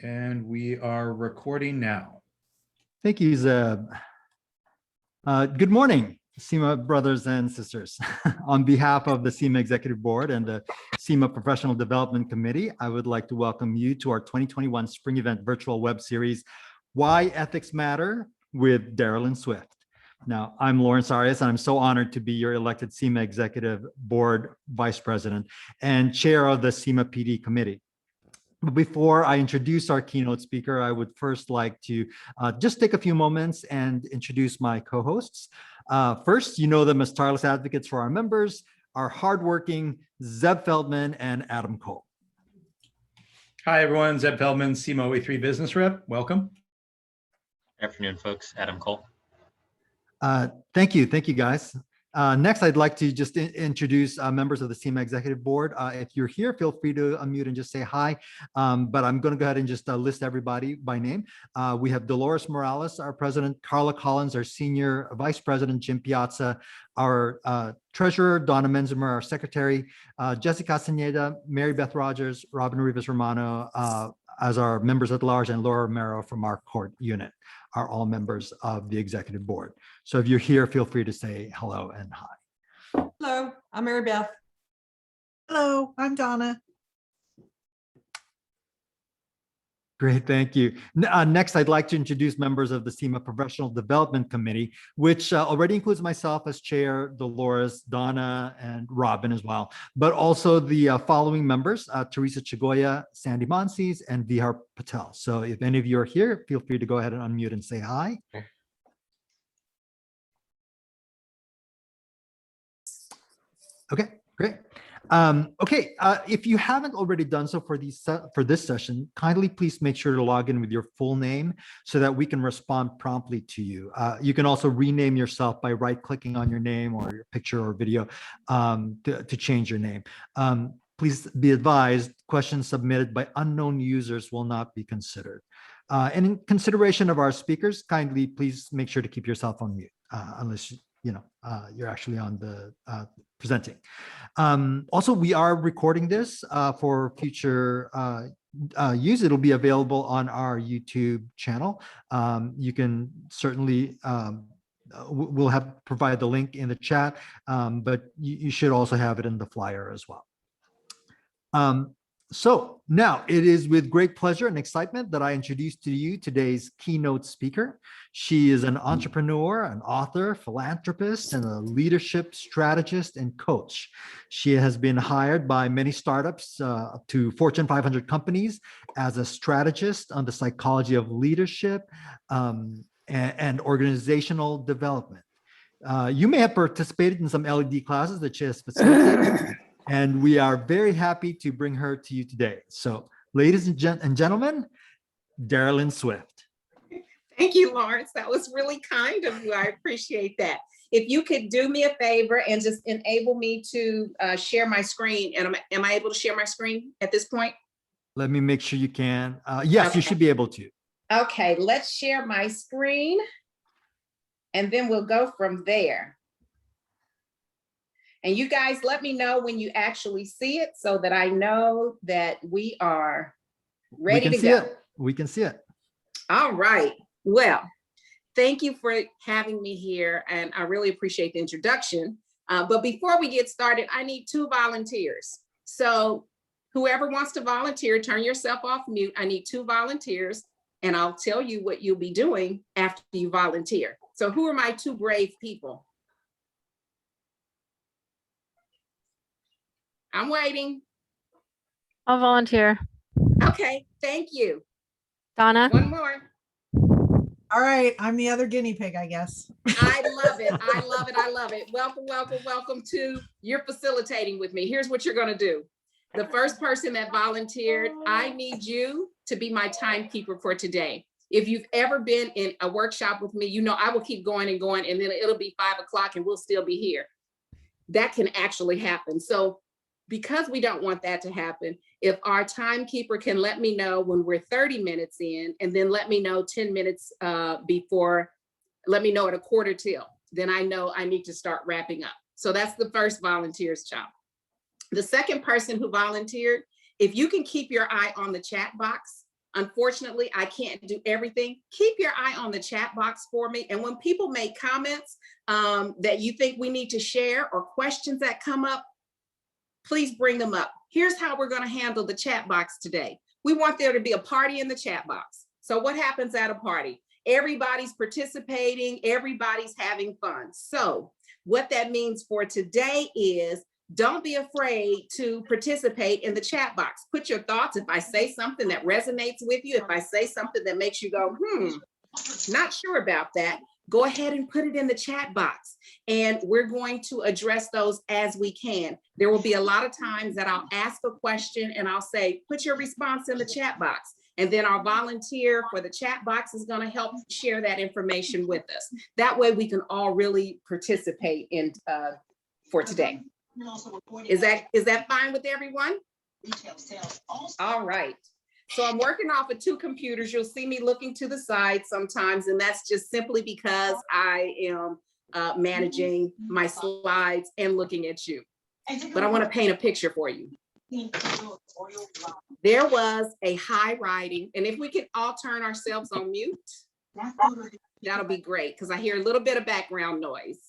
And we are recording now. Thank you, Zeb. Good morning, Sema brothers and sisters. On behalf of the Sema Executive Board and the Sema Professional Development Committee, I would like to welcome you to our 2021 Spring Event virtual web series, Why Ethics Matter with Darrylyn Swift. Now, I'm Lawrence Arias, and I'm so honored to be your elected Sema Executive Board Vice President and Chair of the Sema PD Committee. But before I introduce our keynote speaker, I would first like to just take a few moments and introduce my co-hosts. First, you know them as tireless advocates for our members, our hardworking Zeb Feldman and Adam Cole. Hi, everyone. Zeb Feldman, Sema OE3 Business Rep. Welcome. Good afternoon, folks. Adam Cole. Thank you, guys. Next, I'd like to just introduce members of the Sema Executive Board. If you're here, feel free to unmute and just say hi. But I'm going to go ahead and just list everybody by name. We have Dolores Morales, our president, Carla Collins, our senior vice president, Jim Piazza, our treasurer, Donna Menzimer, our secretary, Jessica Castaneda, Mary Beth Rogers, Robin Rivas Romano, as our members at large, and Laura Romero from our court unit are all members of the executive board. So if you're here, feel free to say hello and hi. Hello, I'm Mary Beth. Hello, I'm Donna. Great, thank you. Next, I'd like to introduce members of the Sema Professional Development Committee, which already includes myself as chair, Dolores, Donna, and Robin as well, but also the following members, Teresa Chagoya, Sandy Monsees, and Vihar Patel. So if any of you are here, feel free to go ahead and unmute and say hi. Okay, great. If you haven't already done so for this session, kindly please make sure to log in with your full name so that we can respond promptly to you. You can also rename yourself by right-clicking on your name or your picture or video to change your name. Please be advised, questions submitted by unknown users will not be considered. And in consideration of our speakers, kindly please make sure to keep yourself on mute unless you're actually on the presenting. Also, we are recording this for future use. It'll be available on our YouTube channel. You can certainly, we'll provide the link in the chat, but you should also have it in the flyer as well. So now it is with great pleasure and excitement that I introduce to you today's keynote speaker. She is an entrepreneur, an author, philanthropist, and a leadership strategist and coach. She has been hired by many startups to Fortune 500 companies as a strategist on the psychology of leadership and organizational development. You may have participated in some LED classes that she has facilitated. And we are very happy to bring her to you today. So, ladies and gentlemen, Darrylyn Swift. Thank you, Lawrence. That was really kind of you. I appreciate that. If you could do me a favor and just enable me to share my screen. And am I able to share my screen at this point? Let me make sure you can. Yes, okay. You should be able to. Okay, let's share my screen. And then we'll go from there. And you guys let me know when you actually see it so that I know that we are ready to go. We can see it. All right. Well, thank you for having me here. And I really appreciate the introduction. But before we get started, I need 2 volunteers. So whoever wants to volunteer, turn yourself off mute. I need 2 volunteers, and I'll tell you what you'll be doing after you volunteer. So who are my 2 brave people? I'm waiting. I'll volunteer. Okay, thank you. Donna? One more. All right, I'm the other guinea pig, I guess. I love it. I love it. I love it. Welcome, welcome, welcome to you're facilitating with me. Here's what you're going to do. The first person that volunteered, I need you to be my timekeeper for today. If you've ever been in a workshop with me, you know I will keep going and going, and then it'll be 5 o'clock and we'll still be here. That can actually happen. So because we don't want that to happen, if our timekeeper can let me know when we're 30 minutes in, and then let me know 10 minutes before, let me know at 1:45, then I know I need to start wrapping up. So that's the first volunteer's job. The second person who volunteered, if you can keep your eye on the chat box, Unfortunately, I can't do everything. Keep your eye on the chat box for me. And when people make comments that you think we need to share or questions that come up, please bring them up. Here's how we're going to handle the chat box today. We want there to be a party in the chat box. So what happens at a party? Everybody's participating, everybody's having fun. So what that means for today is don't be afraid to participate in the chat box. Put your thoughts. If I say something that resonates with you, if I say something that makes you go, not sure about that, go ahead and put it in the chat box. And we're going to address those as we can. There will be a lot of times that I'll ask a question and I'll say, put your response in the chat box. And then our volunteer for the chat box is going to help share that information with us. That way we can all really participate in for today. Is that fine with everyone? All right. So I'm working off of 2 computers. You'll see me looking to the side sometimes, and that's just simply because I am managing my slides and looking at you. But I want to paint a picture for you. There was a high riding, and if we could all turn ourselves on mute, that'll be great because I hear a little bit of background noise.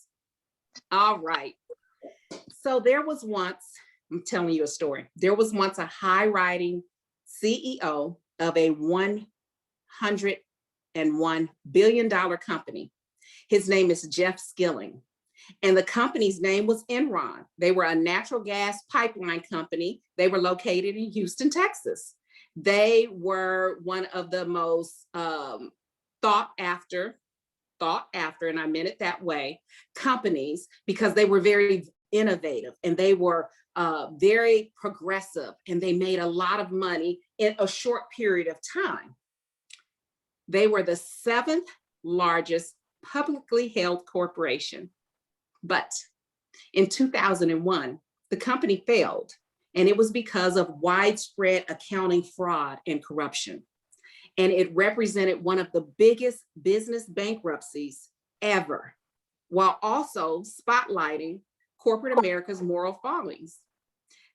All right. So there was once, I'm telling you a story. There was once a high riding CEO of a $101 billion company. His name is Jeff Skilling. And the company's name was Enron. They were a natural gas pipeline company. They were located in Houston, Texas. They were one of the most thought after, and I meant it that way, companies, because they were very innovative and they were very progressive, and they made a lot of money in a short period of time. They were the 7th largest publicly held corporation. But in 2001, the company failed, and it was because of widespread accounting fraud and corruption. And it represented one of the biggest business bankruptcies ever, while also spotlighting corporate America's moral fallings.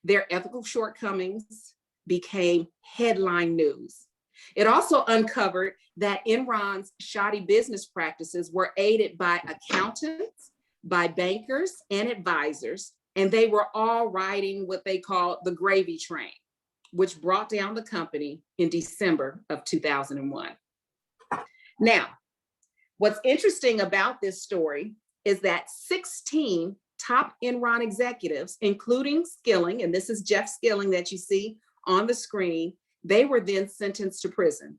Their ethical shortcomings became headline news. It also uncovered that Enron's shoddy business practices were aided by accountants, by bankers and advisors, and they were all riding what they call the gravy train, which brought down the company in December of 2001. Now, what's interesting about this story is that 16 top Enron executives, including Skilling, and this is Jeff Skilling that you see on the screen, they were then sentenced to prison.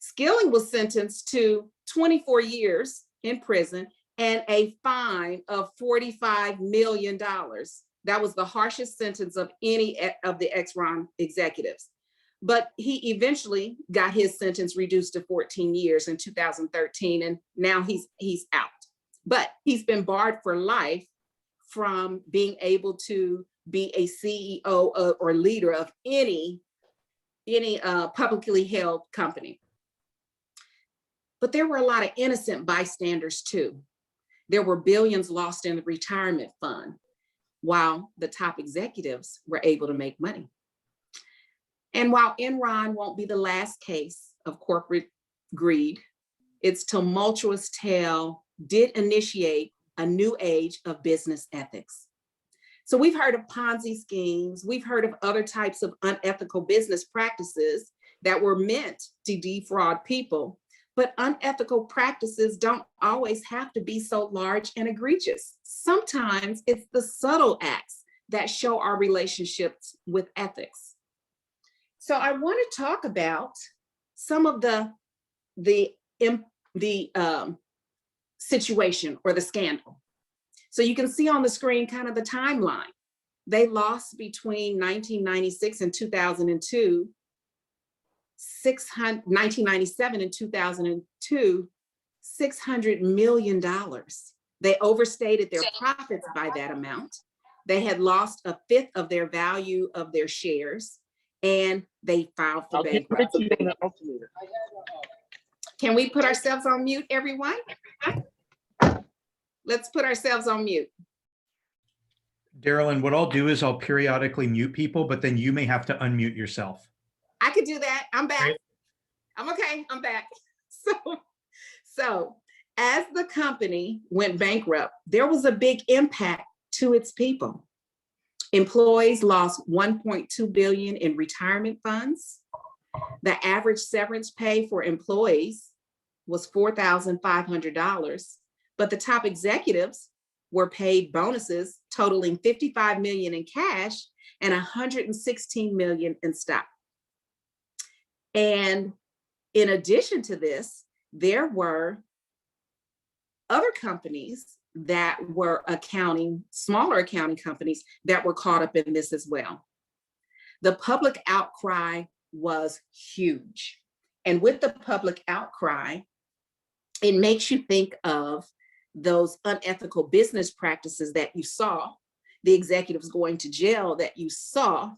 Skilling was sentenced to 24 years in prison and a fine of $45 million. That was the harshest sentence of any of the Enron executives. But he eventually got his sentence reduced to 14 years in 2013, and now he's out. But he's been barred for life from being able to be a CEO or leader of any publicly held company. But there were a lot of innocent bystanders too. There were billions lost in the retirement fund, while the top executives were able to make money. And while Enron won't be the last case of corporate greed, its tumultuous tale did initiate a new age of business ethics. So we've heard of Ponzi schemes, we've heard of other types of unethical business practices that were meant to defraud people, but unethical practices don't always have to be so large and egregious. Sometimes it's the subtle acts that show our relationships with ethics. So I want to talk about some of the situation or the scandal. So you can see on the screen kind of the timeline. They lost between 1996 and 2002, 1997 and 2002, $600 million. They overstated their profits by that amount. They had lost a fifth of their value of their shares, and they filed for bankruptcy. Can we put ourselves on mute, everyone? Let's put ourselves on mute. Darrylyn, what I'll do is I'll periodically mute people, but then you may have to unmute yourself. I could do that. I'm back. I'm okay. I'm back. So as the company went bankrupt, there was a big impact to its people. Employees lost 1.2 billion in retirement funds. The average severance pay for employees was $4,500, but the top executives were paid bonuses totaling 55 million in cash and 116 million in stock. And in addition to this, there were other companies that were smaller accounting companies that were caught up in this as well. The public outcry was huge. And with the public outcry, it makes you think of those unethical business practices that you saw, the executives going to jail that you saw,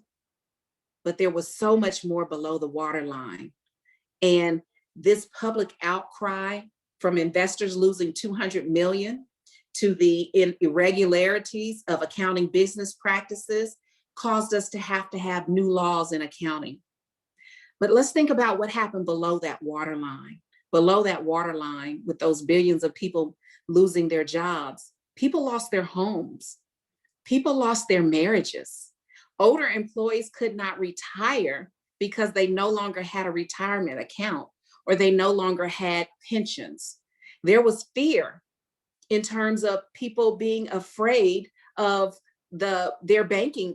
but there was so much more below the waterline. And this public outcry from investors losing 200 million to the irregularities of accounting business practices caused us to have new laws in accounting. But let's think about what happened below that waterline. Below that waterline, with those billions of people losing their jobs, people lost their homes, people lost their marriages. Older employees could not retire because they no longer had a retirement account or they no longer had pensions. There was fear in terms of people being afraid of their banking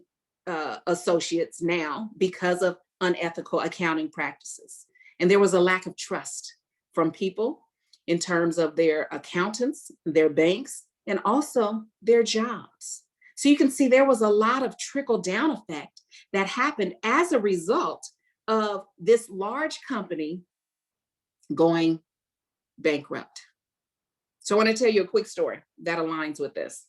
associates now because of unethical accounting practices. And there was a lack of trust from people in terms of their accountants, their banks, and also their jobs. So you can see there was a lot of trickle down effect that happened as a result of this large company going bankrupt. So I want to tell you a quick story that aligns with this.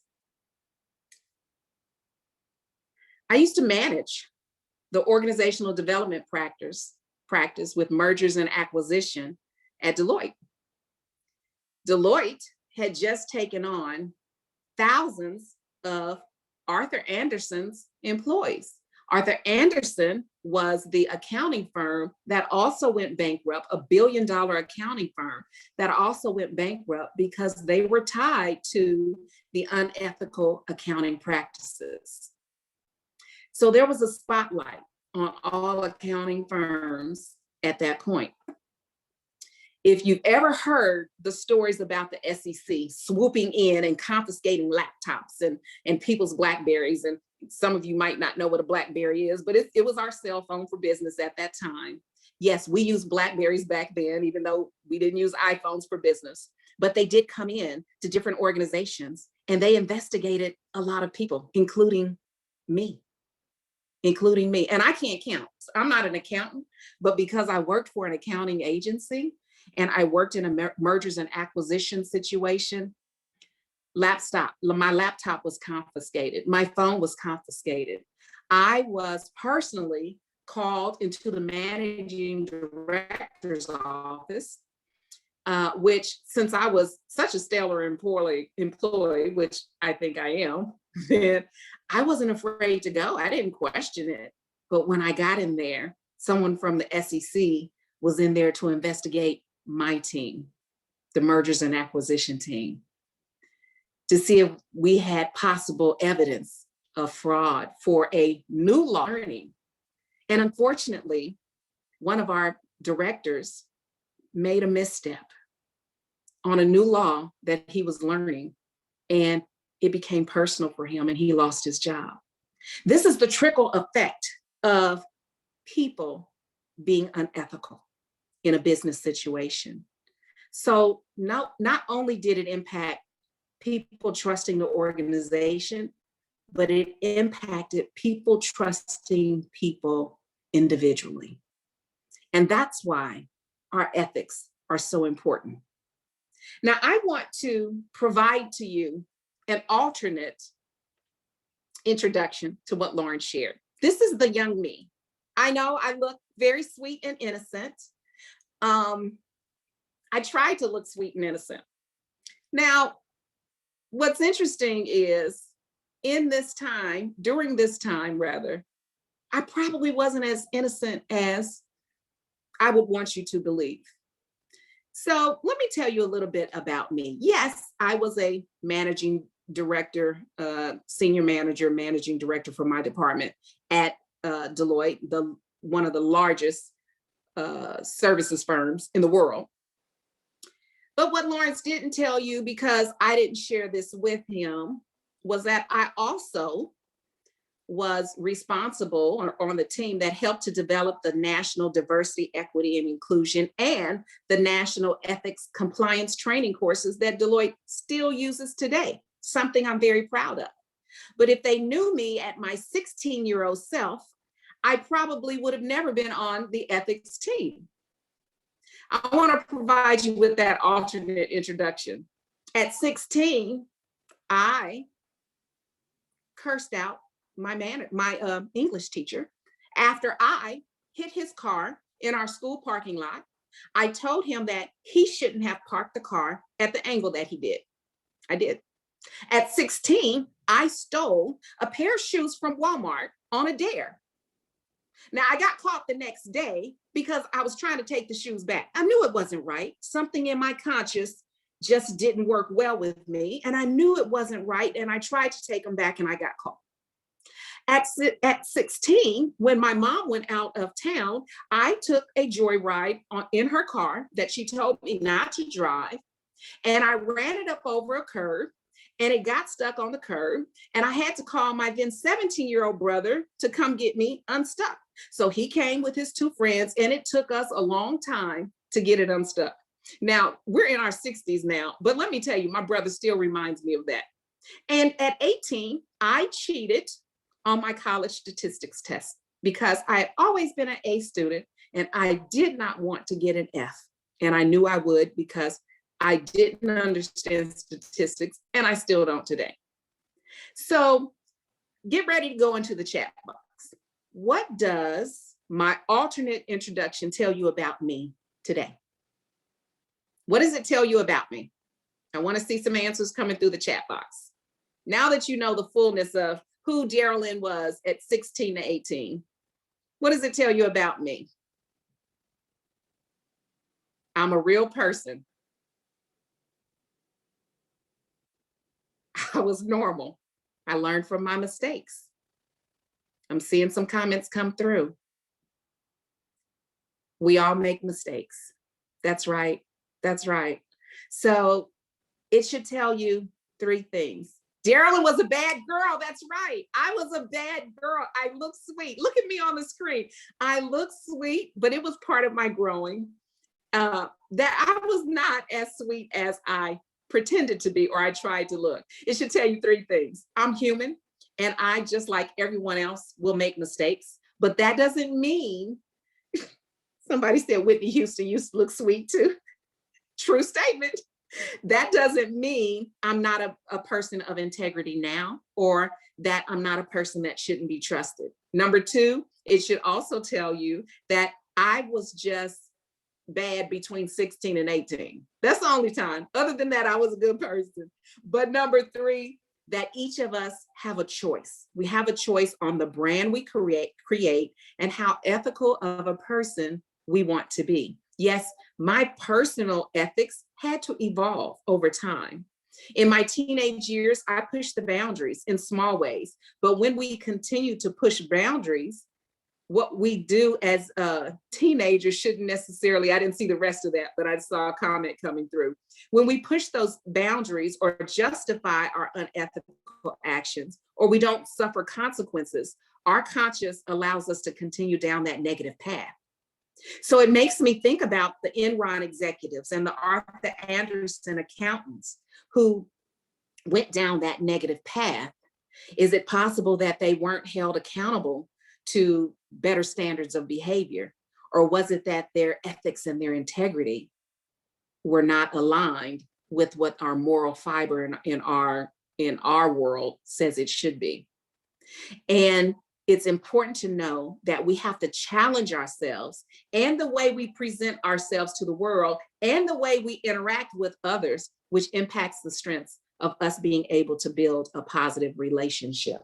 I used to manage the organizational development practice with mergers and acquisition at Deloitte. Deloitte had just taken on thousands of Arthur Andersen's employees. Arthur Andersen was the accounting firm that also went bankrupt, a $1 billion accounting firm that also went bankrupt because they were tied to the unethical accounting practices. So there was a spotlight on all accounting firms at that point. If you've ever heard the stories about the SEC swooping in and confiscating laptops and people's BlackBerries, and some of you might not know what a BlackBerry is, but it was our cell phone for business at that time. Yes, we used BlackBerries back then, even though we didn't use iPhones for business, but they did come in to different organizations and they investigated a lot of people, including me. And I can't count. I'm not an accountant, but because I worked for an accounting agency and I worked in a mergers and acquisition situation, my laptop was confiscated. My phone was confiscated. I was personally called into the managing director's office, which, since I was such a stellar employee, which I think I am, then I wasn't afraid to go. I didn't question it. But when I got in there, someone from the SEC was in there to investigate my team, the mergers and acquisition team, to see if we had possible evidence of fraud for a new law learning. And unfortunately, one of our directors made a misstep on a new law that he was learning, and it became personal for him and he lost his job. This is the trickle effect of people being unethical in a business situation. So not only did it impact people trusting the organization, but it impacted people trusting people individually. And that's why our ethics are so important. Now, I want to provide to you an alternate introduction to what Lauren shared. This is the young me. I know I look very sweet and innocent. I tried to look sweet and innocent. Now, what's interesting is during this time, I probably wasn't as innocent as I would want you to believe. So let me tell you a little bit about me. Yes, I was a managing director, senior manager, managing director for my department at Deloitte, one of the largest services firms in the world. But what Lawrence didn't tell you, because I didn't share this with him, was that I also was responsible on the team that helped to develop the National Diversity, Equity, and Inclusion and the National Ethics Compliance training courses that Deloitte still uses today, something I'm very proud of. But if they knew me at my 16-year-old self, I probably would have never been on the ethics team. I want to provide you with that alternate introduction. At 16, I cursed out my English teacher after I hit his car in our school parking lot. I told him that he shouldn't have parked the car at the angle that he did. I did. At 16, I stole a pair of shoes from Walmart on a dare. Now, I got caught the next day because I was trying to take the shoes back. I knew it wasn't right. Something in my conscience just didn't work well with me. And I knew it wasn't right. And I tried to take them back and I got caught. At 16, when my mom went out of town, I took a joyride in her car that she told me not to drive. And I ran it up over a curb and it got stuck on the curb. And I had to call my then 17-year-old brother to come get me unstuck. So he came with his two friends and it took us a long time to get it unstuck. Now, we're in our 60s now, but let me tell you, my brother still reminds me of that. And at 18, I cheated on my college statistics test because I had always been an A student and I did not want to get an F. And I knew I would because I didn't understand statistics and I still don't today. So get ready to go into the chat box. What does my alternate introduction tell you about me today? What does it tell you about me? I want to see some answers coming through the chat box. Now that you know the fullness of who Darrylyn was at 16 to 18, what does it tell you about me? I'm a real person. I was normal. I learned from my mistakes. I'm seeing some comments come through. We all make mistakes. That's right. That's right. So it should tell you three things. Darrylyn was a bad girl. That's right. I was a bad girl. I look sweet. Look at me on the screen. I look sweet, but it was part of my growing. That I was not as sweet as I pretended to be or I tried to look. It should tell you three things. I'm human and I, just like everyone else, will make mistakes. But that doesn't mean, somebody said Whitney Houston used to look sweet too. True statement. That doesn't mean I'm not a person of integrity now, or that I'm not a person that shouldn't be trusted. Number two, it should also tell you that I was just bad between 16 and 18. That's the only time. Other than that, I was a good person. But number three, that each of us have a choice. We have a choice on the brand we create and how ethical of a person we want to be. Yes, my personal ethics had to evolve over time. In my teenage years, I pushed the boundaries in small ways. But when we continue to push boundaries, what we do as teenagers shouldn't necessarily, I didn't see the rest of that, but I saw a comment coming through. When we push those boundaries or justify our unethical actions, or we don't suffer consequences, our conscience allows us to continue down that negative path. So it makes me think about the Enron executives and the Arthur Andersen accountants who went down that negative path. Is it possible that they weren't held accountable to better standards of behavior? Or was it that their ethics and their integrity were not aligned with what our moral fiber in our world says it should be? And it's important to know that we have to challenge ourselves and the way we present ourselves to the world and the way we interact with others, which impacts the strengths of us being able to build a positive relationship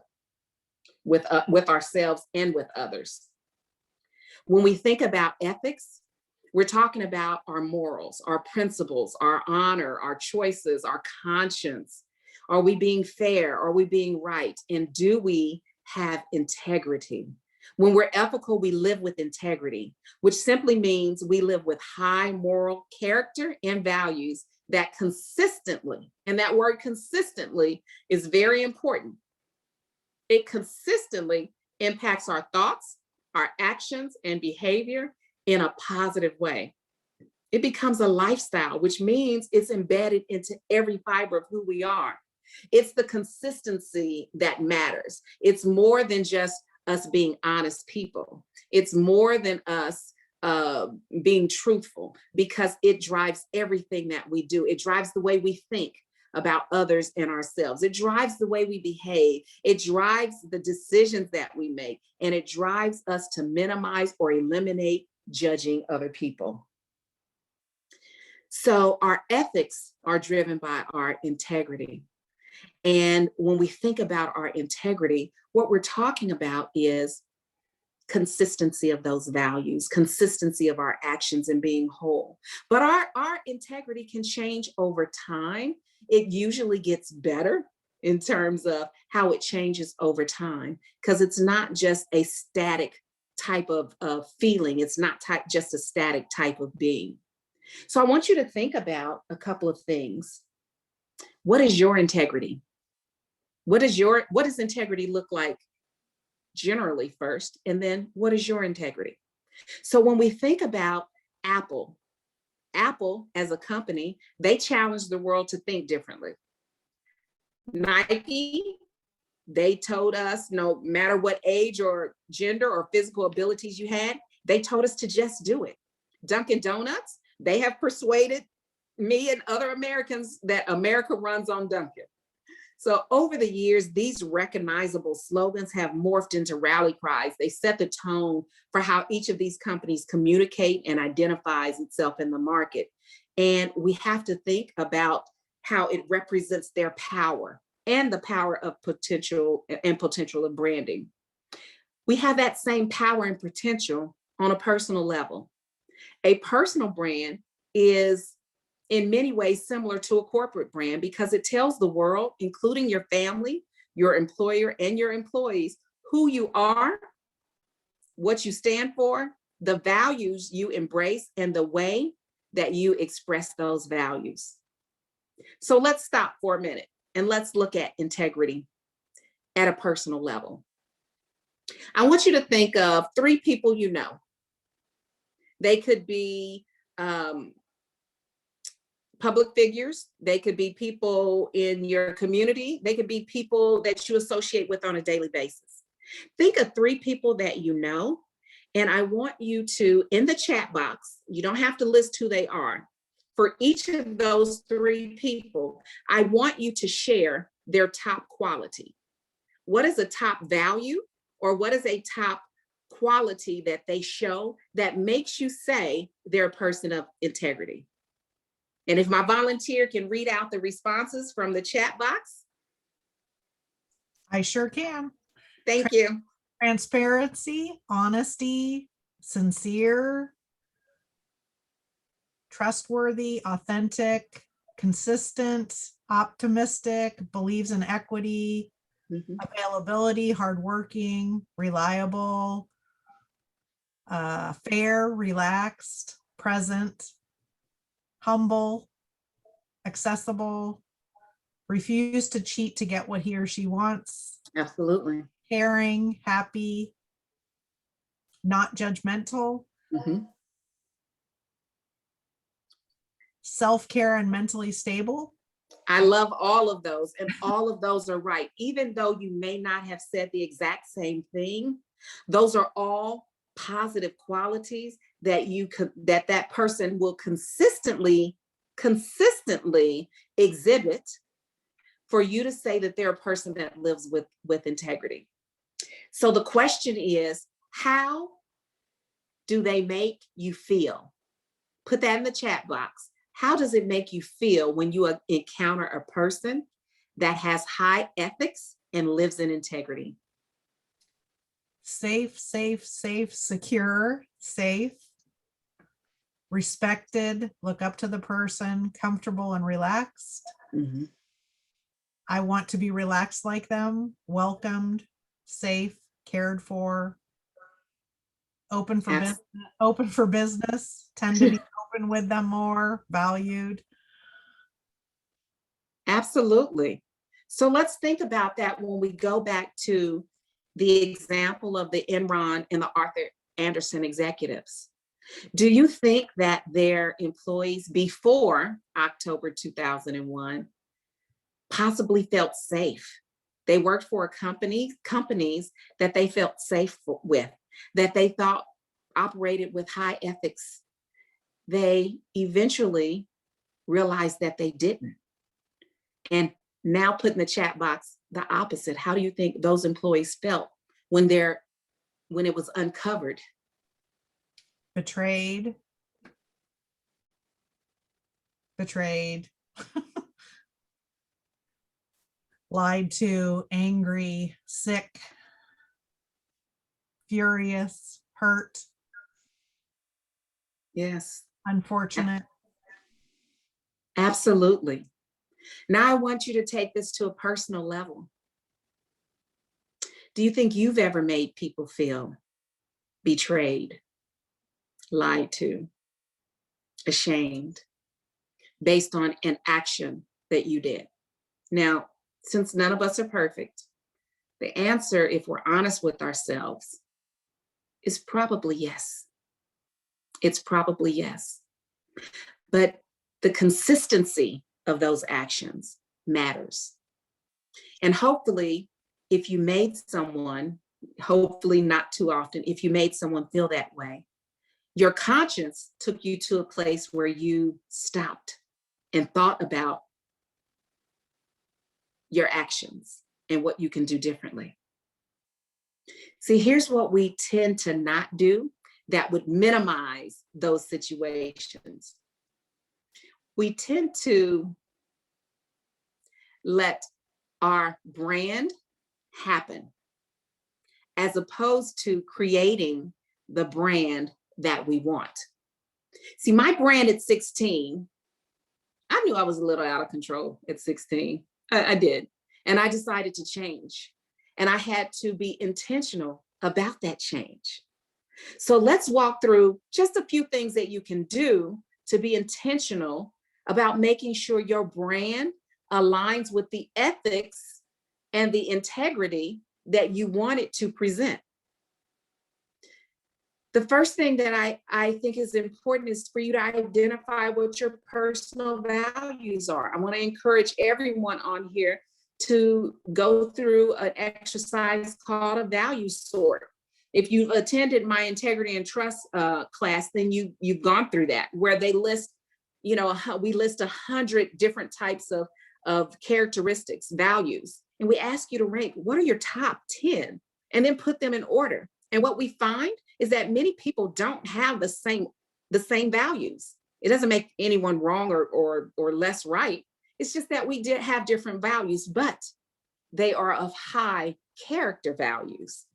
with ourselves and with others. When we think about ethics, We're talking about our morals, our principles, our honor, our choices, our conscience. Are we being fair? Are we being right? And do we have integrity? When we're ethical, we live with integrity, which simply means we live with high moral character and values that consistently, and that word consistently is very important. It consistently impacts our thoughts, our actions, and behavior in a positive way. It becomes a lifestyle, which means it's embedded into every fiber of who we are. It's the consistency that matters. It's more than just us being honest people. It's more than us being truthful, because it drives everything that we do. It drives the way we think about others and ourselves. It drives the way we behave. It drives the decisions that we make, and it drives us to minimize or eliminate judging other people. So our ethics are driven by our integrity. And when we think about our integrity, what we're talking about is consistency of those values, consistency of our actions, and being whole. But our integrity can change over time. It usually gets better in terms of how it changes over time, because it's not just a static type of feeling. It's not just a static type of being. So I want you to think about a couple of things. What is your integrity? What does integrity look like generally first? And then what is your integrity? So when we think about Apple as a company, they challenged the world to think differently. Nike, they told us no matter what age or gender or physical abilities you had, they told us to just do it. Dunkin' Donuts, they have persuaded me and other Americans that America runs on Dunkin'. So over the years, these recognizable slogans have morphed into rally cries. They set the tone for how each of these companies communicate and identifies itself in the market. And we have to think about how it represents their power and the power of potential of branding. We have that same power and potential on a personal level. A personal brand is in many ways similar to a corporate brand, because it tells the world, including your family, your employer, and your employees, who you are, what you stand for, the values you embrace, and the way that you express those values. So let's stop for a minute and let's look at integrity at a personal level. I want you to think of 3 people you know. They could be public figures. They could be people in your community. They could be people that you associate with on a daily basis. Think of 3 people that you know, and I want you to, in the chat box, you don't have to list who they are. For each of those 3 people, I want you to share their top quality. What is a top value, or what is a top quality that they show that makes you say they're a person of integrity? And if my volunteer can read out the responses from the chat box. I sure can. Thank you. Transparency, honesty, sincere, trustworthy, authentic, consistent, optimistic, believes in equity, availability, hardworking, reliable, fair, relaxed, present, humble, accessible, refuse to cheat to get what he or she wants, Absolutely. caring, happy, not judgmental, self-care, and mentally stable. I love all of those, and all of those are right. Even though you may not have said the exact same thing, those are all positive qualities that that person will consistently exhibit for you to say that they're a person that lives with integrity. So the question is, how do they make you feel? Put that in the chat box. How does it make you feel when you encounter a person that has high ethics and lives in integrity? Safe, safe, safe, secure, safe, respected, look up to the person, comfortable and relaxed. Mhm. I want to be relaxed like them, welcomed, safe, cared for, open for Abs- business, open for business, tend to be open with them more, valued. Absolutely. So let's think about that when we go back to the example of the Enron and the Arthur Andersen executives. Do you think that their employees before October 2001 possibly felt safe? They worked for companies that they felt safe with, that they thought operated with high ethics. They eventually realized that they didn't. And now put in the chat box the opposite. How do you think those employees felt when it was uncovered? Betrayed. Lied to, angry, sick, furious, hurt, Yes, unfortunate. absolutely. Now I want you to take this to a personal level. Do you think you've ever made people feel betrayed, lied to, ashamed, based on an action that you did? Now, since none of us are perfect, the answer, if we're honest with ourselves, is probably yes. It's probably yes. But the consistency of those actions matters. And hopefully, if you made someone, hopefully not too often, if you made someone feel that way, your conscience took you to a place where you stopped and thought about your actions and what you can do differently. See, here's what we tend to not do that would minimize those situations. We tend to let our brand happen as opposed to creating the brand that we want. See, my brand at 16, I knew I was a little out of control at 16. I did. And I decided to change. And I had to be intentional about that change. So let's walk through just a few things that you can do to be intentional about making sure your brand aligns with the ethics and the integrity that you want it to present. The first thing that I think is important is for you to identify what your personal values are. I want to encourage everyone on here to go through an exercise called a value sort. If you've attended my integrity and trust class, then you've gone through that, where they list, we list 100 different types of characteristics, values, and we ask you to rank what are your top 10 and then put them in order. And what we find is that many people don't have the same values. It doesn't make anyone wrong or less right. It's just that we did have different values, but they are of high character values,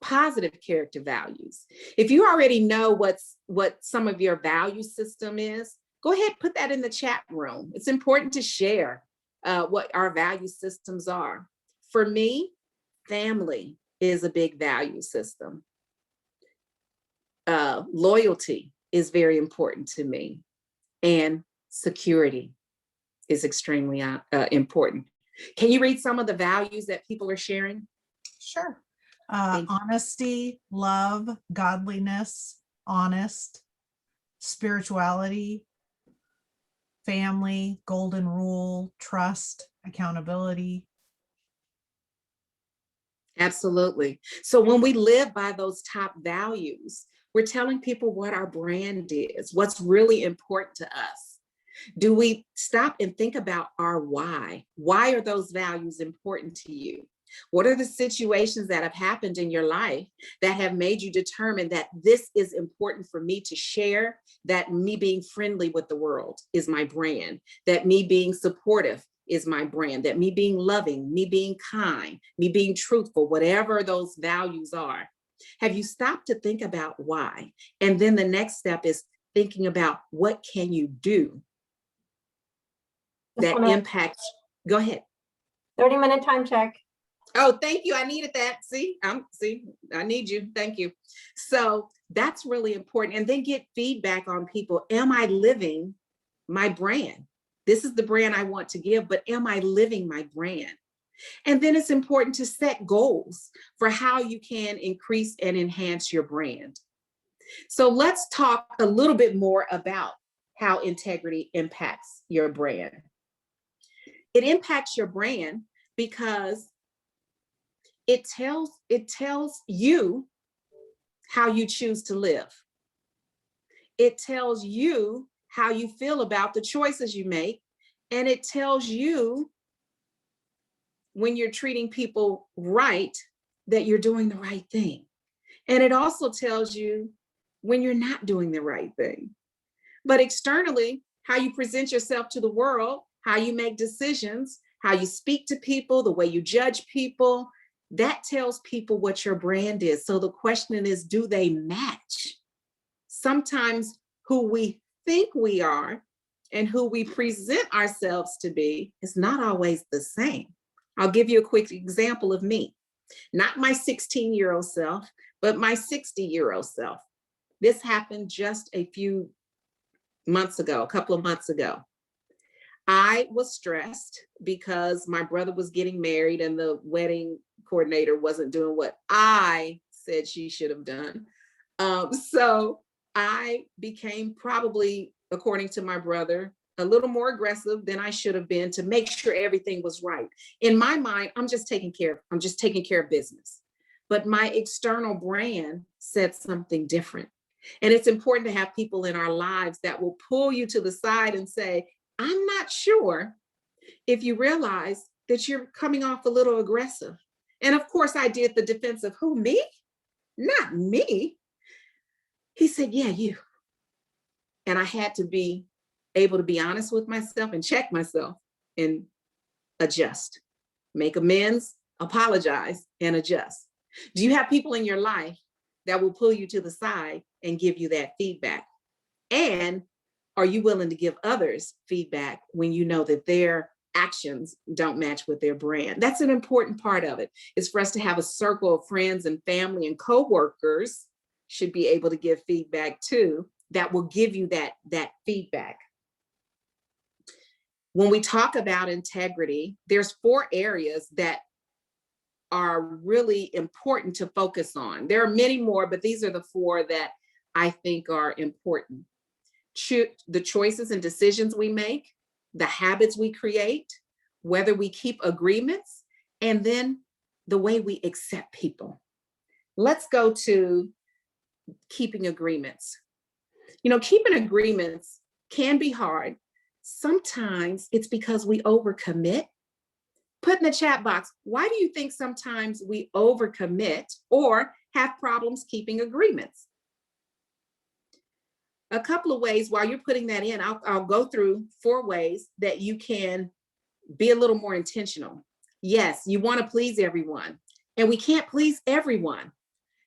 positive character values. If you already know what some of your value system is, go ahead, put that in the chat room. It's important to share what our value systems are. For me, family is a big value system. Loyalty is very important to me, and security is extremely important. Can you read some of the values that people are sharing? Sure. Thank you. Honesty, love, godliness, honest, spirituality, family, golden rule, trust, accountability. Absolutely. So when we live by those top values, we're telling people what our brand is, what's really important to us. Do we stop and think about our why? Why are those values important to you? What are the situations that have happened in your life that have made you determine that this is important for me to share, that me being friendly with the world is my brand, that me being supportive is my brand, that me being loving, me being kind, me being truthful, whatever those values are? Have you stopped to think about why? And then the next step is thinking about what can you do that impacts. Go ahead. 30-minute time check. Oh, thank you. I needed that. See, I need you. Thank you. So that's really important. And then get feedback on people. Am I living my brand? This is the brand I want to give, but am I living my brand? And then it's important to set goals for how you can increase and enhance your brand. So let's talk a little bit more about how integrity impacts your brand. It impacts your brand because it tells you how you choose to live. It tells you how you feel about the choices you make. And it tells you when you're treating people right, that you're doing the right thing. And it also tells you when you're not doing the right thing. But externally, how you present yourself to the world, how you make decisions, how you speak to people, the way you judge people, that tells people what your brand is. So the question is, do they match? Sometimes who we think we are and who we present ourselves to be is not always the same. I'll give you a quick example of me, not my 16-year-old self, but my 60-year-old self. This happened just a couple of months ago. I was stressed because my brother was getting married and the wedding coordinator wasn't doing what I said she should have done. So I became probably, according to my brother, a little more aggressive than I should have been to make sure everything was right. In my mind, I'm just taking care of business. But my external brand said something different. And it's important to have people in our lives that will pull you to the side and say, I'm not sure if you realize that you're coming off a little aggressive. And of course, I did the defense of who, me? Not me. He said, yeah, you. And I had to be able to be honest with myself and check myself and adjust, make amends, apologize, and adjust. Do you have people in your life that will pull you to the side and give you that feedback? And are you willing to give others feedback when you know that their actions don't match with their brand? That's an important part of it, is for us to have a circle of friends and family and coworkers should be able to give feedback too, that will give you that feedback. When we talk about integrity, there's 4 areas that are really important to focus on. There are many more, but these are the 4 that I think are important. The choices and decisions we make, the habits we create, whether we keep agreements, and then the way we accept people. Let's go to keeping agreements. Keeping agreements can be hard. Sometimes it's because we overcommit. Put in the chat box, why do you think sometimes we overcommit or have problems keeping agreements? A couple of ways, while you're putting that in, I'll go through 4 ways that you can be a little more intentional. Yes, you want to please everyone, and we can't please everyone.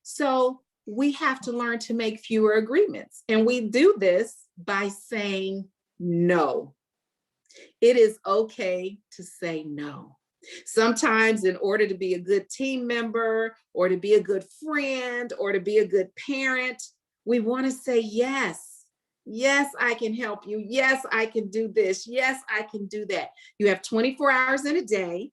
So we have to learn to make fewer agreements. And we do this by saying no. It is okay to say no. Sometimes in order to be a good team member or to be a good friend or to be a good parent, we want to say yes. Yes, I can help you. Yes, I can do this. Yes, I can do that. You have 24 hours in a day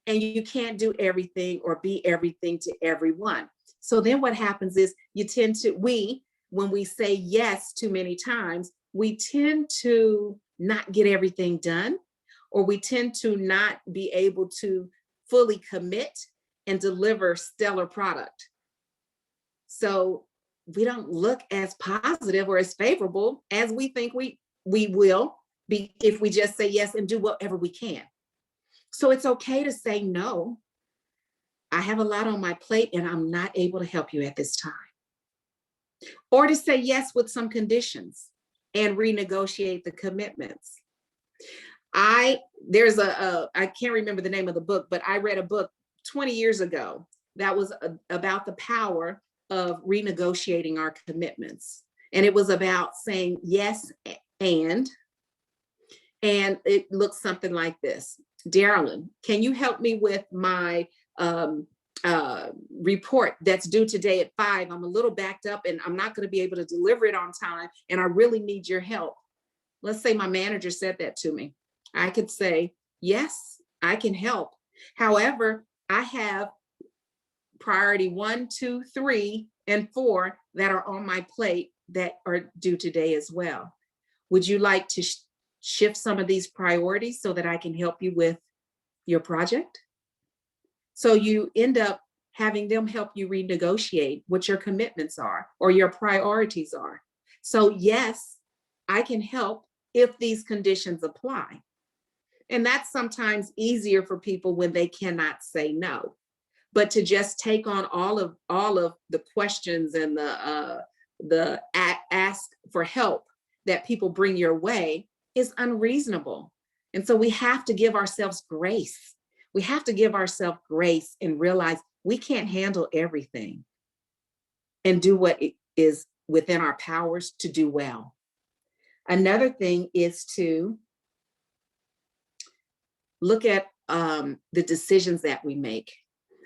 and you can't do everything or be everything to everyone. So then what happens is when we say yes too many times, we tend to not get everything done, or we tend to not be able to fully commit and deliver stellar product. So we don't look as positive or as favorable as we think we will be if we just say yes and do whatever we can. So it's okay to say no. I have a lot on my plate and I'm not able to help you at this time. Or to say yes with some conditions and renegotiate the commitments. I can't remember the name of the book, but I read a book 20 years ago that was about the power of renegotiating our commitments. And it was about saying yes and it looks something like this. Darrylyn, can you help me with my report that's due today at 5? I'm a little backed up and I'm not going to be able to deliver it on time, and I really need your help. Let's say my manager said that to me. I could say, yes, I can help. However, I have priority 1, 2, 3, and 4 that are on my plate that are due today as well. Would you like to shift some of these priorities so that I can help you with your project? So you end up having them help you renegotiate what your commitments are or your priorities are. So yes, I can help if these conditions apply. And that's sometimes easier for people when they cannot say no. But to just take on all of the questions and the ask for help that people bring your way is unreasonable. And so we have to give ourselves grace. We have to give ourselves grace and realize we can't handle everything and do what is within our powers to do well. Another thing is to look at the decisions that we make.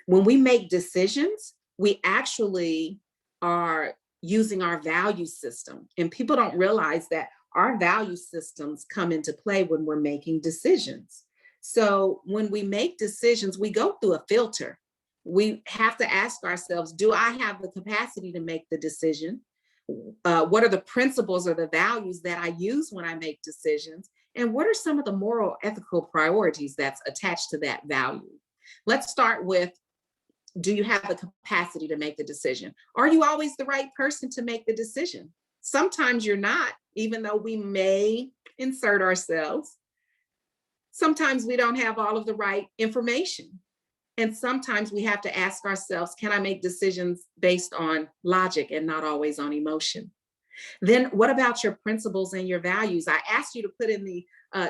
When we make decisions, we actually are using our value system. And people don't realize that our value systems come into play when we're making decisions. So when we make decisions, we go through a filter. We have to ask ourselves, do I have the capacity to make the decision? What are the principles or the values that I use when I make decisions? And what are some of the moral, ethical priorities that's attached to that value? Let's start with, do you have the capacity to make the decision? Are you always the right person to make the decision? Sometimes you're not, even though we may insert ourselves. Sometimes we don't have all of the right information. And sometimes we have to ask ourselves, can I make decisions based on logic and not always on emotion? Then what about your principles and your values? I asked you to put in the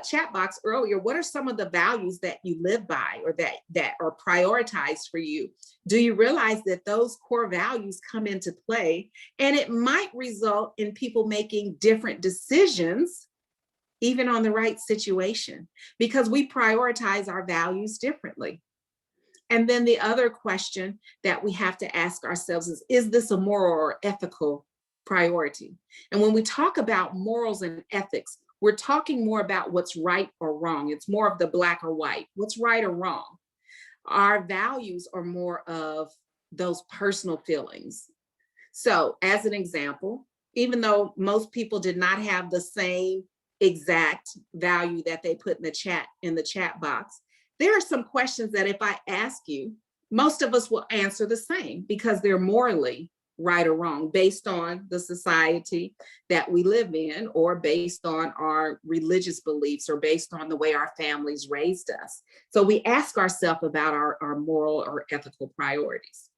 chat box earlier, what are some of the values that you live by or that are prioritized for you? Do you realize that those core values come into play, and it might result in people making different decisions, even on the right situation, because we prioritize our values differently? And then the other question that we have to ask ourselves is this a moral or ethical priority? And when we talk about morals and ethics, we're talking more about what's right or wrong. It's more of the black or white, what's right or wrong. Our values are more of those personal feelings. So as an example, even though most people did not have the same exact value that they put in the chat box, there are some questions that if I ask you, most of us will answer the same because they're morally right or wrong based on the society that we live in, or based on our religious beliefs, or based on the way our families raised us. So we ask ourselves about our moral or ethical priorities.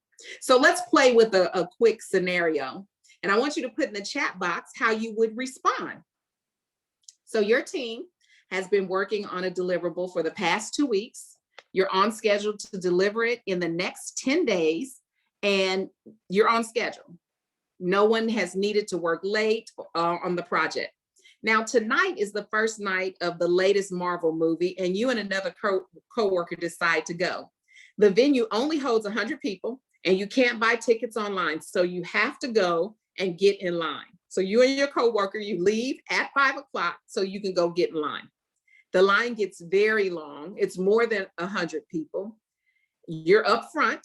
So let's play with a quick scenario. And I want you to put in the chat box how you would respond. So your team has been working on a deliverable for the past 2 weeks. You're on schedule to deliver it in the next 10 days, and you're on schedule. No one has needed to work late on the project. Now, tonight is the first night of the latest Marvel movie, and you and another co-worker decide to go. The venue only holds 100 people, and you can't buy tickets online, so you have to go and get in line. So you and your coworker, you leave at 5 o'clock so you can go get in line. The line gets very long. It's more than 100 people. You're up front,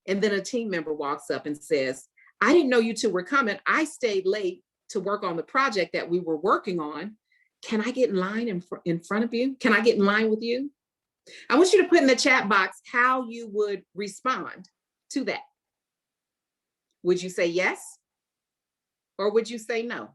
and then a team member walks up and says, I didn't know you two were coming. I stayed late to work on the project that we were working on. Can I get in line in front of you? Can I get in line with you? I want you to put in the chat box how you would respond to that. Would you say yes? Or would you say no?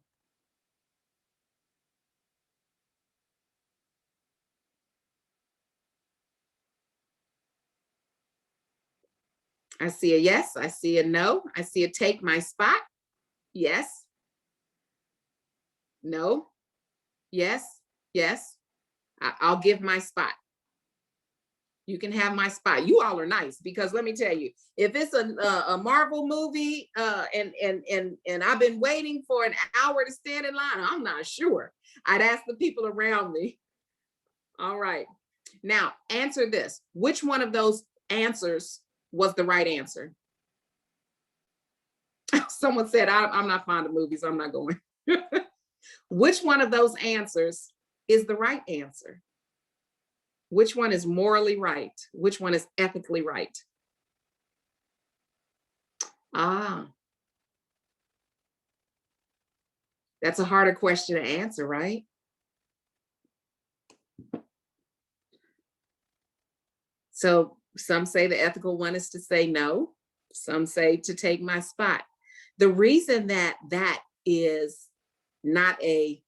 I see a yes, I see a no, I see a take my spot. Yes. No. Yes. Yes. I'll give my spot. You can have my spot. You all are nice, because let me tell you, if it's a Marvel movie and I've been waiting for an hour to stand in line, I'm not sure. I'd ask the people around me. All right. Now answer this. Which one of those answers was the right answer? Someone said, I'm not fond of movies, I'm not going. Which one of those answers is the right answer? Which one is morally right? Which one is ethically right? That's a harder question to answer, right? So some say the ethical one is to say no. Some say to take my spot. The reason that that is not a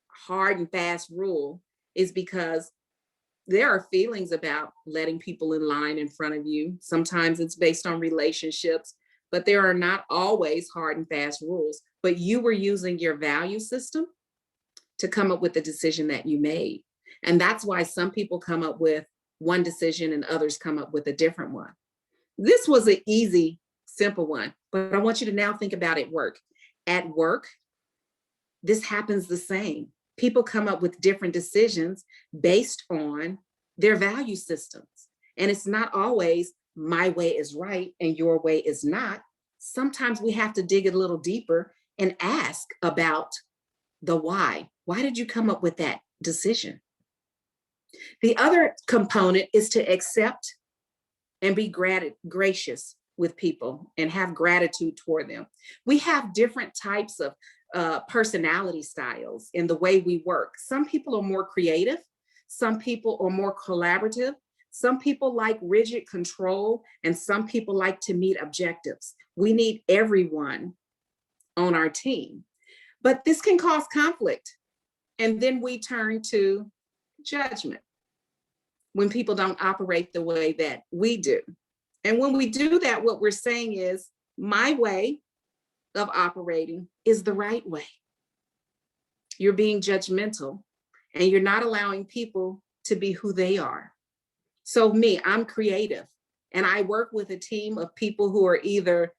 hard and fast rule is because there are feelings about letting people in line in front of you. Sometimes it's based on relationships, but there are not always hard and fast rules. But you were using your value system to come up with the decision that you made. And that's why some people come up with one decision and others come up with a different one. This was an easy, simple one, but I want you to now think about at work. At work, this happens the same. People come up with different decisions based on their value systems. And it's not always my way is right and your way is not. Sometimes we have to dig a little deeper and ask about the why. Why did you come up with that decision? The other component is to accept and be gracious with people and have gratitude toward them. We have different types of personality styles in the way we work. Some people are more creative. Some people are more collaborative. Some people like rigid control, and some people like to meet objectives. We need everyone on our team, but this can cause conflict. And then we turn to judgment when people don't operate the way that we do. And when we do that, what we're saying is my way of operating is the right way. You're being judgmental and you're not allowing people to be who they are. So me, I'm creative and I work with a team of people who are either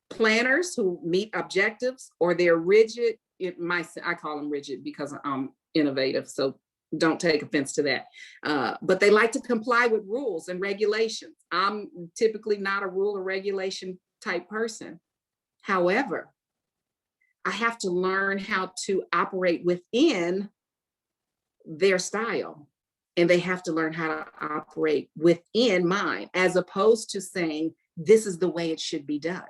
planners who meet objectives, or they're rigid. I call them rigid because I'm innovative, so don't take offense to that. But they like to comply with rules and regulations. I'm typically not a rule or regulation type person. However, I have to learn how to operate within their style, and they have to learn how to operate within mine, as opposed to saying, this is the way it should be done.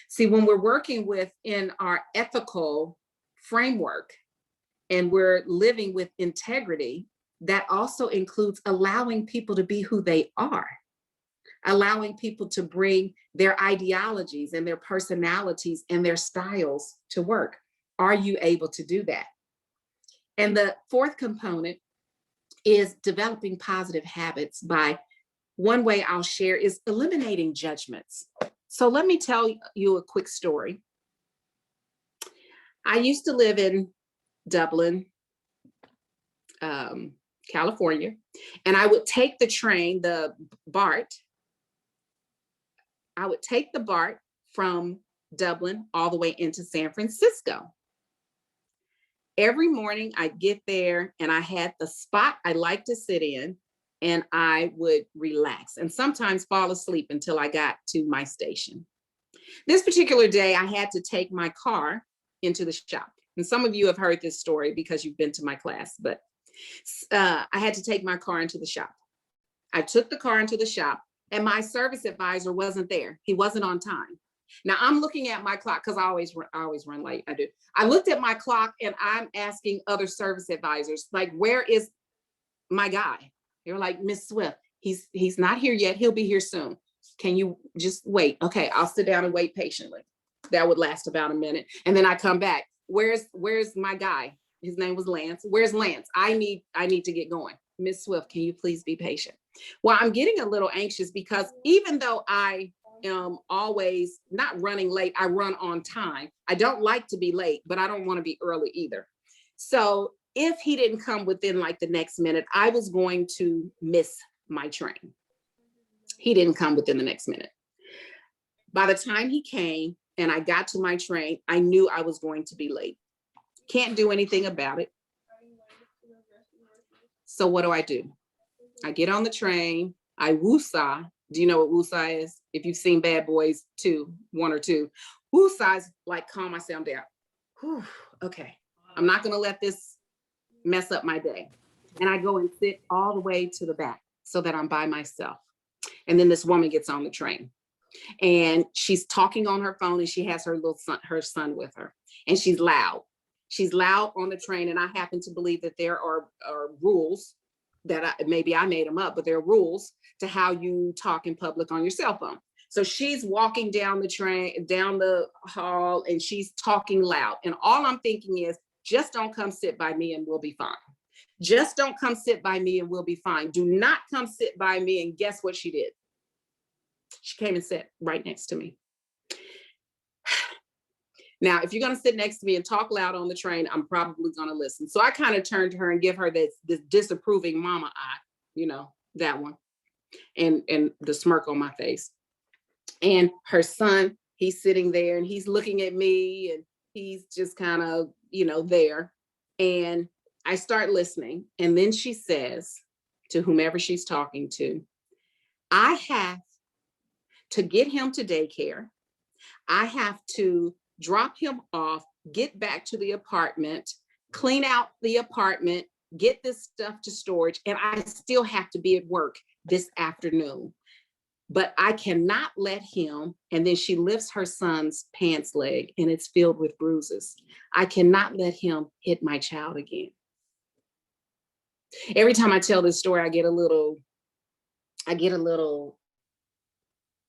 See, when we're working within our ethical framework and we're living with integrity, that also includes allowing people to be who they are, allowing people to bring their ideologies and their personalities and their styles to work. Are you able to do that? And the fourth component is developing positive habits. By one way I'll share is eliminating judgments. So let me tell you a quick story. I used to live in Dublin, California, and I would take the train, the BART. I would take the BART from Dublin all the way into San Francisco. Every morning I'd get there and I had the spot I like to sit in, and I would relax and sometimes fall asleep until I got to my station. This particular day, I had to take my car into the shop. And some of you have heard this story because you've been to my class, but I had to take my car into the shop. I took the car into the shop and my service advisor wasn't there. He wasn't on time. Now I'm looking at my clock because I always run late. I do. I looked at my clock and I'm asking other service advisors, like, where is my guy? They were like, Miss Swift, he's not here yet. He'll be here soon. Can you just wait? Okay, I'll sit down and wait patiently. That would last about a minute. And then I come back. Where's my guy? His name was Lance. Where's Lance? I need to get going. Miss Swift, can you please be patient? Well, I'm getting a little anxious because even though I am always not running late, I run on time. I don't like to be late, but I don't want to be early either. So if he didn't come within like the next minute, I was going to miss my train. He didn't come within the next minute. By the time he came and I got to my train, I knew I was going to be late. Can't do anything about it. So what do? I get on the train, I woosah. Do you know what woosah is? If you've seen Bad Boys 2, 1 or 2, woosah is like calm myself down. Whew, okay, I'm not gonna let this mess up my day. And I go and sit all the way to the back so that I'm by myself. And then this woman gets on the train and she's talking on her phone and she has her son with her, and she's loud. She's loud on the train, and I happen to believe that there are rules that maybe I made them up, but there are rules to how you talk in public on your cell phone. So she's walking down the train, down the hall, and she's talking loud. And all I'm thinking is, just don't come sit by me and we'll be fine. Just don't come sit by me and we'll be fine. Do not come sit by me. And guess what she did? She came and sat right next to me. Now, if you're going to sit next to me and talk loud on the train, I'm probably going to listen. So I kind of turned to her and give her this disapproving mama eye, you know, that one, and the smirk on my face. And her son, he's sitting there and he's looking at me and he's just kind of, you know, there. And I start listening. And then she says to whomever she's talking to, I have to get him to daycare. I have to drop him off, get back to the apartment, clean out the apartment, get this stuff to storage, and I still have to be at work this afternoon. But I cannot let him, and then she lifts her son's pants leg and it's filled with bruises. I cannot let him hit my child again. Every time I tell this story, I get a little,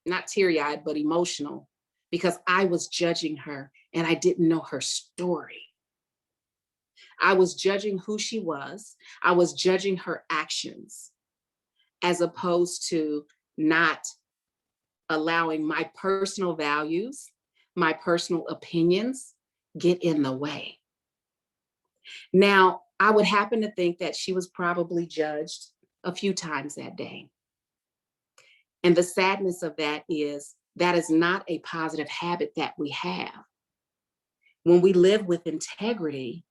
not teary-eyed, but emotional, because I was judging her and I didn't know her story. I was judging who she was. I was judging her actions, as opposed to not allowing my personal values, my personal opinions get in the way. Now, I would happen to think that she was probably judged a few times that day. And the sadness of that is not a positive habit that we have. When we live with integrity,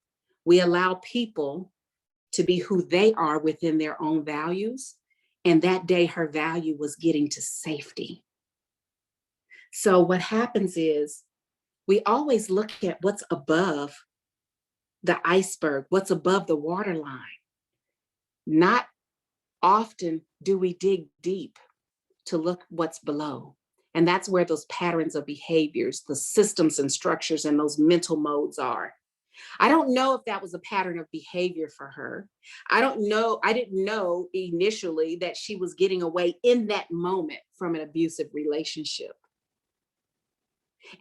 we allow people to be who they are within their own values. And that day, her value was getting to safety. So what happens is we always look at what's above the iceberg, what's above the waterline. Not often do we dig deep to look what's below. And that's where those patterns of behaviors, the systems and structures and those mental modes are. I don't know if that was a pattern of behavior for her. I don't know. I didn't know initially that she was getting away in that moment from an abusive relationship.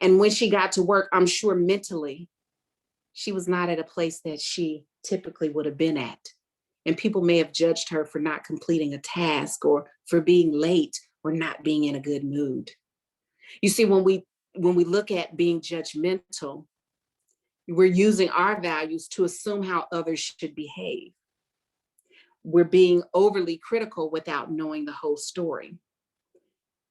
And when she got to work, I'm sure mentally, she was not at a place that she typically would have been at. And people may have judged her for not completing a task or for being late or not being in a good mood. You see, when we look at being judgmental, we're using our values to assume how others should behave. We're being overly critical without knowing the whole story.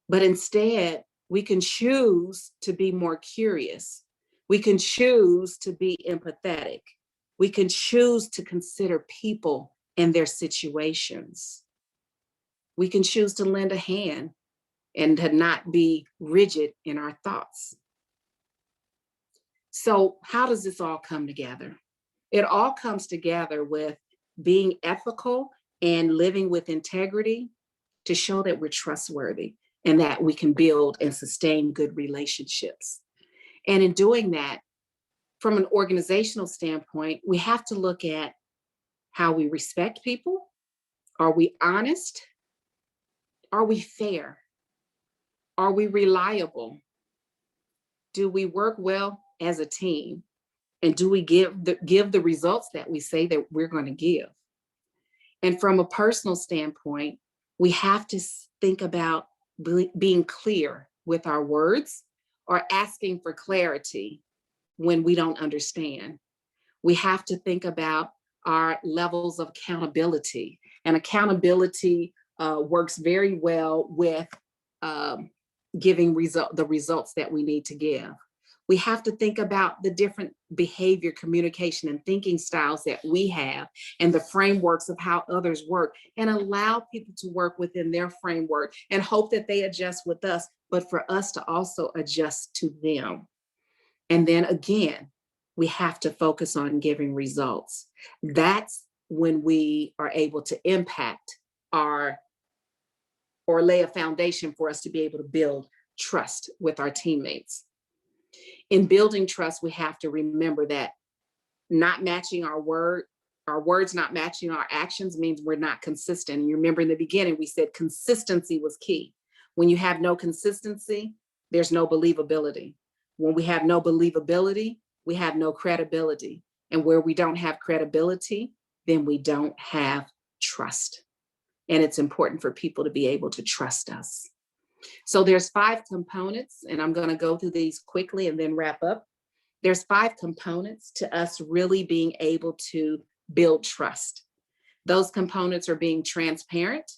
But instead, we can choose to be more curious. We can choose to be empathetic. We can choose to consider people and their situations. We can choose to lend a hand and to not be rigid in our thoughts. So how does this all come together? It all comes together with being ethical and living with integrity to show that we're trustworthy and that we can build and sustain good relationships. And in doing that, from an organizational standpoint, we have to look at how we respect people. Are we honest? Are we fair? Are we reliable? Do we work well as a team? And do we give the results that we say that we're going to give? And from a personal standpoint, we have to think about being clear with our words or asking for clarity when we don't understand. We have to think about are levels of accountability. And accountability works very well with giving the results that we need to give. We have to think about the different behavior, communication, and thinking styles that we have and the frameworks of how others work, and allow people to work within their framework and hope that they adjust with us, but for us to also adjust to them. And then again, we have to focus on giving results. That's when we are able to impact or lay a foundation for us to be able to build trust with our teammates. In building trust, we have to remember that not matching our words not matching our actions means we're not consistent. And you remember in the beginning, we said consistency was key. When you have no consistency, there's no believability. When we have no believability, we have no credibility. And where we don't have credibility, then we don't have trust. And it's important for people to be able to trust us. So there's 5 components, and I'm going to go through these quickly and then wrap up. There's 5 components to us really being able to build trust. Those components are being transparent,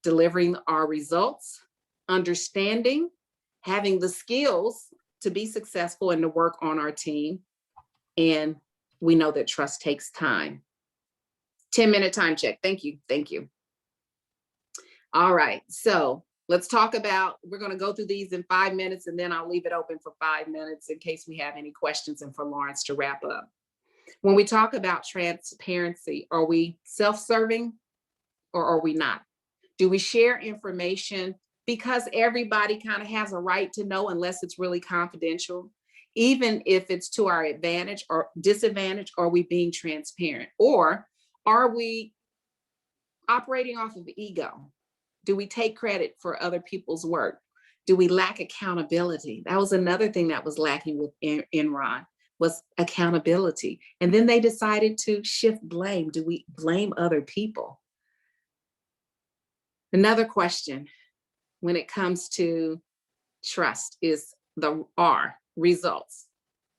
delivering our results, understanding, having the skills to be successful and to work on our team. And we know that trust takes time. 10-minute time check. Thank you. Thank you. All right. So let's talk about, we're going to go through these in 5 minutes, and then I'll leave it open for 5 minutes in case we have any questions and for Lawrence to wrap up. When we talk about transparency, are we self-serving or are we not? Do we share information because everybody kind of has a right to know unless it's really confidential? Even if it's to our advantage or disadvantage, are we being transparent? Or are we operating off of ego? Do we take credit for other people's work? Do we lack accountability? That was another thing that was lacking with Enron, was accountability. And then they decided to shift blame. Do we blame other people? Another question when it comes to trust is the R, results.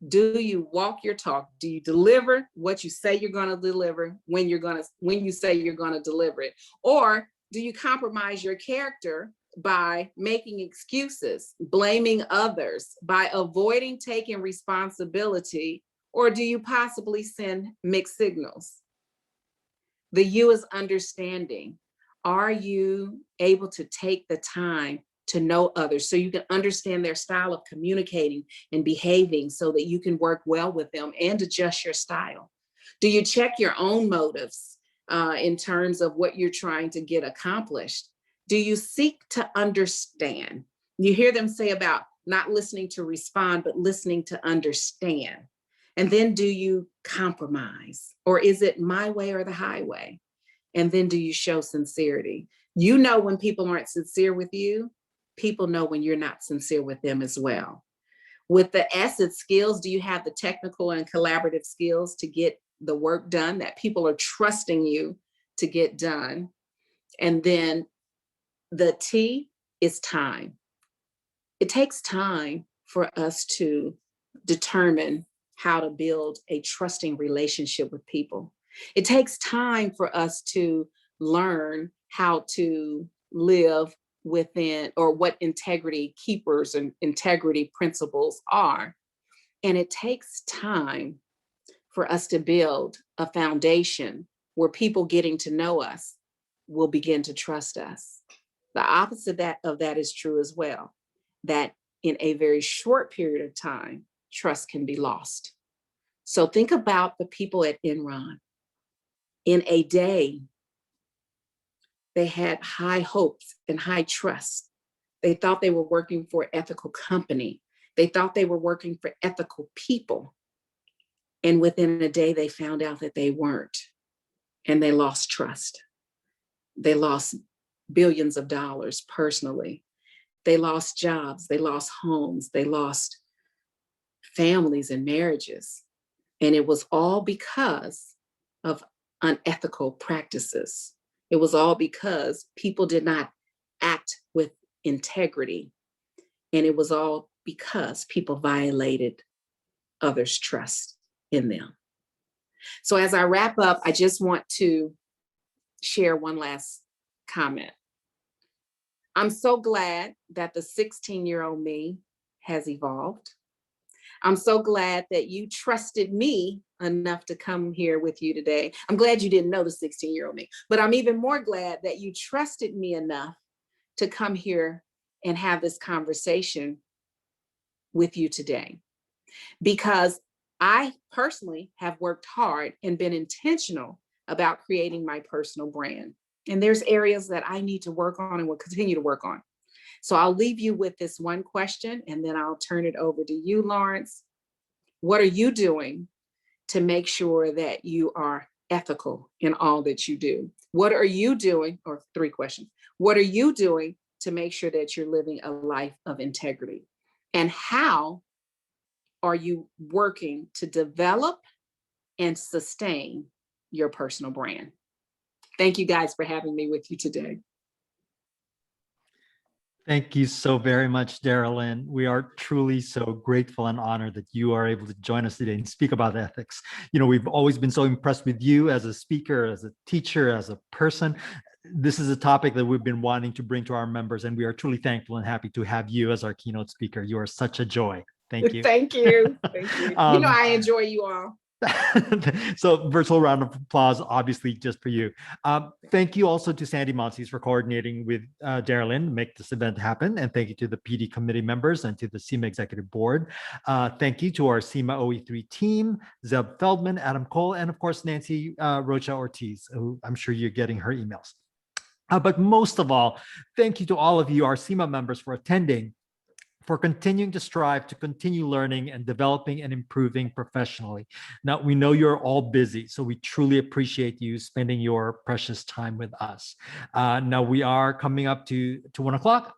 Do you walk your talk? Do you deliver what you say you're going to deliver when you say you're going to deliver it? Or do you compromise your character by making excuses, blaming others, by avoiding taking responsibility? Or do you possibly send mixed signals? The U is understanding. Are you able to take the time to know others so you can understand their style of communicating and behaving so that you can work well with them and adjust your style? Do you check your own motives in terms of what you're trying to get accomplished? Do you seek to understand? You hear them say about not listening to respond, but listening to understand. And then do you compromise? Or is it my way or the highway? And then do you show sincerity? You know when people aren't sincere with you, people know when you're not sincere with them as well. With the S, it's skills. Do you have the technical and collaborative skills to get the work done that people are trusting you to get done? And then the T is time. It takes time for us to determine how to build a trusting relationship with people. It takes time for us to learn how to live within, or what integrity keepers and integrity principles are. And it takes time for us to build a foundation where people getting to know us will begin to trust us. The opposite of that is true as well, that in a very short period of time, trust can be lost. So think about the people at Enron. In a day, they had high hopes and high trust. They thought they were working for an ethical company. They thought they were working for ethical people. And within a day, they found out that they weren't. And they lost trust. They lost billions of dollars personally. They lost jobs. They lost homes. They lost families and marriages. And it was all because of unethical practices. It was all because people did not act with integrity. And it was all because people violated others' trust in them. So as I wrap up, I just want to share one last comment. I'm so glad that the 16-year-old me has evolved. I'm so glad that you trusted me enough to come here with you today. I'm glad you didn't know the 16-year-old me, but I'm even more glad that you trusted me enough to come here and have this conversation with you today. Because I personally have worked hard and been intentional about creating my personal brand. And there's areas that I need to work on and will continue to work on. So I'll leave you with this one question, and then I'll turn it over to you, Lawrence. What are you doing to make sure that you are ethical in all that you do? What are you doing, or 3 questions, what are you doing to make sure that you're living a life of integrity? And how are you working to develop and sustain your personal brand? Thank you guys for having me with you today. Thank you so very much, Darrylyn. We are truly so grateful and honored that you are able to join us today and speak about ethics. You know, we've always been so impressed with you as a speaker, as a teacher, as a person. This is a topic that we've been wanting to bring to our members, and we are truly thankful and happy to have you as our keynote speaker. You are such a joy. Thank you. Thank you. Thank you. I enjoy you all. So virtual round of applause, obviously just for you. Thank you also to Sandy Montes for coordinating with Darrylyn to make this event happen. And thank you to the PD committee members and to the Sema executive board. Thank you to our Sema OE3 team, Zeb Feldman, Adam Cole, and of course, Nancy Rocha Ortiz, who I'm sure you're getting her emails. But most of all, thank you to all of you, our Sema members, for attending, for continuing to strive to continue learning and developing and improving professionally. Now, we know you're all busy, so we truly appreciate you spending your precious time with us. Now, we are coming up to 1 o'clock,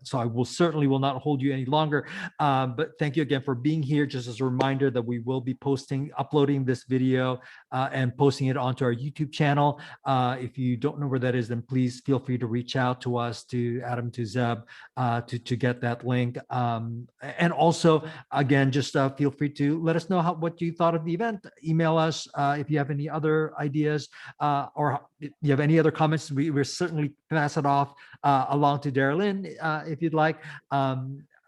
so I will certainly will not hold you any longer, but thank you again for being here. Just as a reminder that we will be uploading this video and posting it onto our YouTube channel. If you don't know where that is, then please feel free to reach out to us, to Adam, to Zeb, to get that link. And also, again, just feel free to let us know what you thought of the event. Email us if you have any other ideas or if you have any other comments. We'll certainly pass it off along to Darrylyn if you'd like.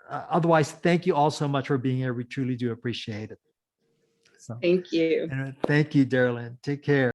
Otherwise, thank you all so much for being here. We truly do appreciate it. So, Thank you. and thank you, Darrylyn. Take care.